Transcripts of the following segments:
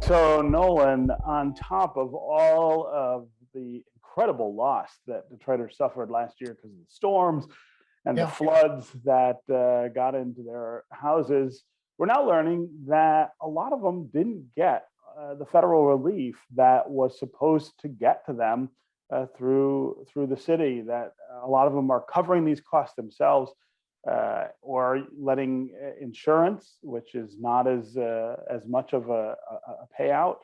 So, Nolan, on top of all of the incredible loss that Detroiters suffered last year because of the storms and the Yeah. floods that got into their houses, we're now learning that a lot of them didn't get the federal relief that was supposed to get to them through the city. That a lot of them are covering these costs themselves, or letting insurance, which is not as much of a payout,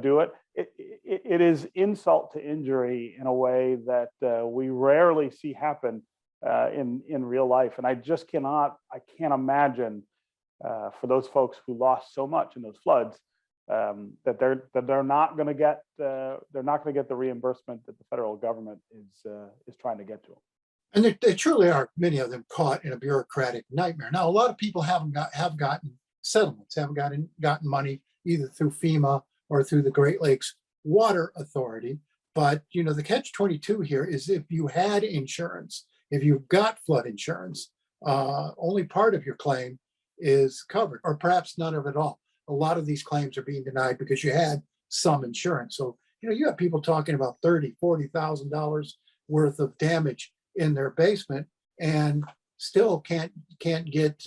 do it. It is insult to injury in a way that we rarely see happen in real life, and I can't imagine for those folks who lost so much in those floods, that they're not going to get the reimbursement that the federal government is trying to get to them. And there truly are many of them caught in a bureaucratic nightmare. Now, a lot of people have gotten settlements, haven't gotten money either through FEMA or through the Great Lakes Water Authority. But the catch-22 here is if you had insurance, if you've got flood insurance, only part of your claim is covered, or perhaps none of it all. A lot of these claims are being denied because you had some insurance. So you have people talking about $30,000, $40,000 worth of damage in their basement and still can't get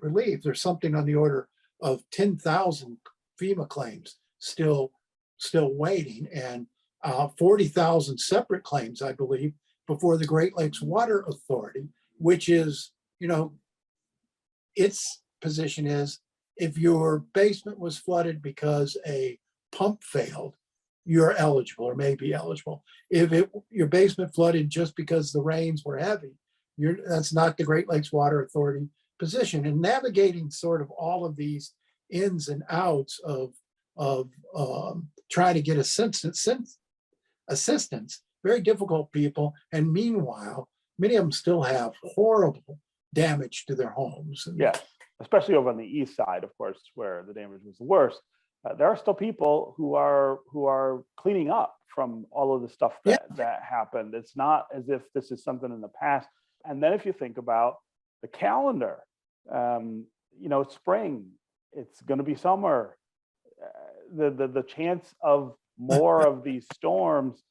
relief. There's something on the order of 10,000 FEMA claims still waiting, and 40,000 separate claims, I believe, before the Great Lakes Water Authority, which is, its position is if your basement was flooded because a pump failed, you're eligible or may be eligible. If your basement flooded just because the rains were heavy, that's not the Great Lakes Water Authority position. And navigating sort of all of these ins and outs of trying to get assistance, very difficult people. And meanwhile, many of them still have horrible damage to their homes. Yeah, especially over on the east side, of course, where the damage was the worst. There are still people who are cleaning up from all of the stuff that happened. It's not as if this is something in the past. And then if you think about the calendar, it's spring, it's going to be summer. The chance of more of these storms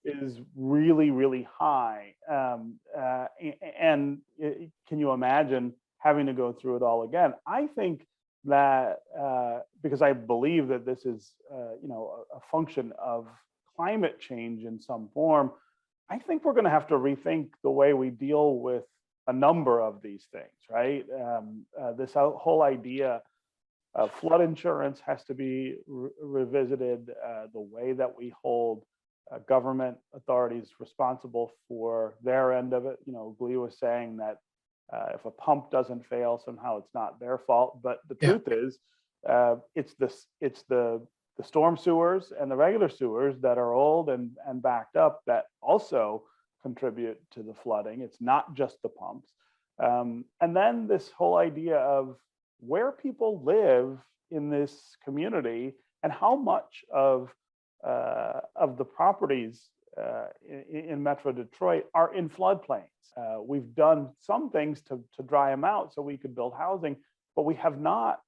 is really, really high. And can you imagine having to go through it all again? I think that because I believe that this is a function of climate change in some form, I think we're going to have to rethink the way we deal with a number of these things, right? This whole idea of flood insurance has to be revisited. The way that we hold government authorities responsible for their end of it. Glee was saying that if a pump doesn't fail, somehow it's not their fault. But the truth is, it's the storm sewers and the regular sewers that are old and backed up that also contribute to the flooding. It's not just the pumps. And then this whole idea of where people live in this community and how much of the properties in Metro Detroit are in floodplains. We've done some things to dry them out so we could build housing, but we have not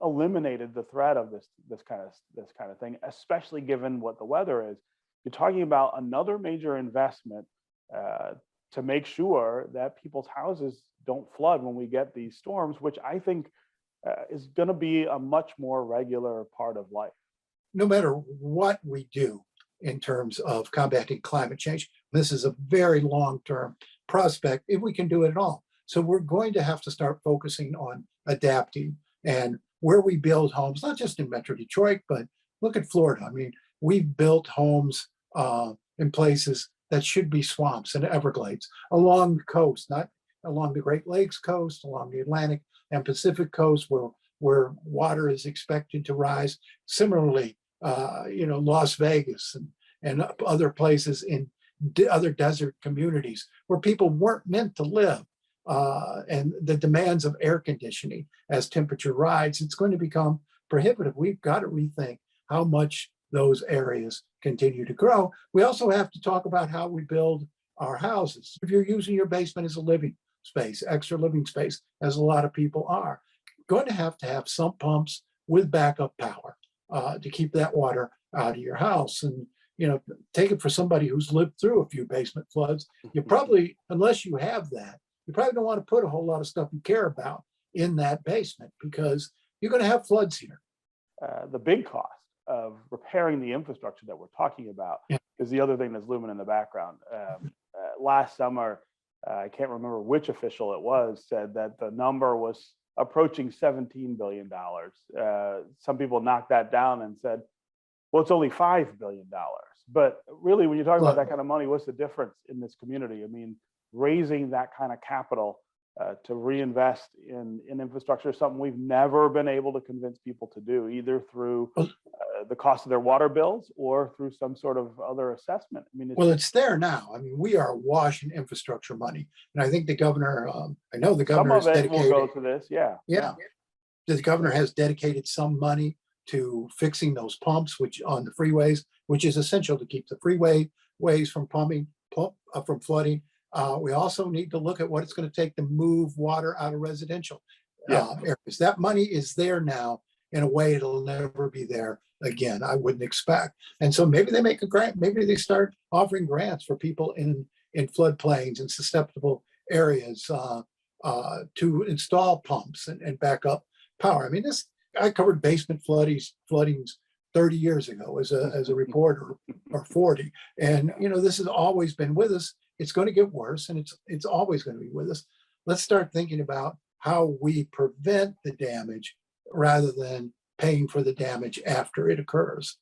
eliminated the threat of this kind of thing, especially given what the weather is. You're talking about another major investment to make sure that people's houses don't flood when we get these storms, which I think is going to be a much more regular part of life. No matter what we do in terms of combating climate change, this is a very long-term prospect if we can do it at all. So we're going to have to start focusing on adapting and where we build homes, not just in Metro Detroit, but look at Florida. I mean, we've built homes in places that should be swamps and Everglades along the coast, not along the Great Lakes coast, along the Atlantic and Pacific coast where water is expected to rise. Similarly, Las Vegas and other places in other desert communities where people weren't meant to live. And the demands of air conditioning as temperature rises, it's going to become prohibitive. We've got to rethink how much those areas continue to grow. We also have to talk about how we build our houses. If you're using your basement as a living space, extra living space, as a lot of people are, going to have sump pumps with backup power to keep that water out of your house. And, take it for somebody who's lived through a few basement floods. You probably, unless you have that, you probably don't want to put a whole lot of stuff you care about in that basement because you're going to have floods here. The big cost of repairing the infrastructure that we're talking about is the other thing that's looming in the background. Last summer, I can't remember which official it was, said that the number was approaching $17 billion. Some people knocked that down and said, well, it's only $5 billion. But really, when you're talking about that kind of money, what's the difference in this community? I mean, raising that kind of capital to reinvest in infrastructure is something we've never been able to convince people to do, either through the cost of their water bills or through some sort of other assessment. I mean, it's there now. I mean, we are awash in infrastructure money, and I think the governor. I know the governor some of it will go to this. Yeah. The governor has dedicated some money to fixing those pumps, which on the freeways, which is essential to keep the freeways from from flooding. We also need to look at what it's going to take to move water out of residential areas. That money is there now in a way it'll never be there again, I wouldn't expect. And so maybe they make a grant, maybe they start offering grants for people in floodplains and susceptible areas to install pumps and backup power. I mean, I covered basement floodings 30 years ago as a reporter, or 40. And, this has always been with us. It's going to get worse, and it's always going to be with us. Let's start thinking about how we prevent the damage rather than paying for the damage after it occurs.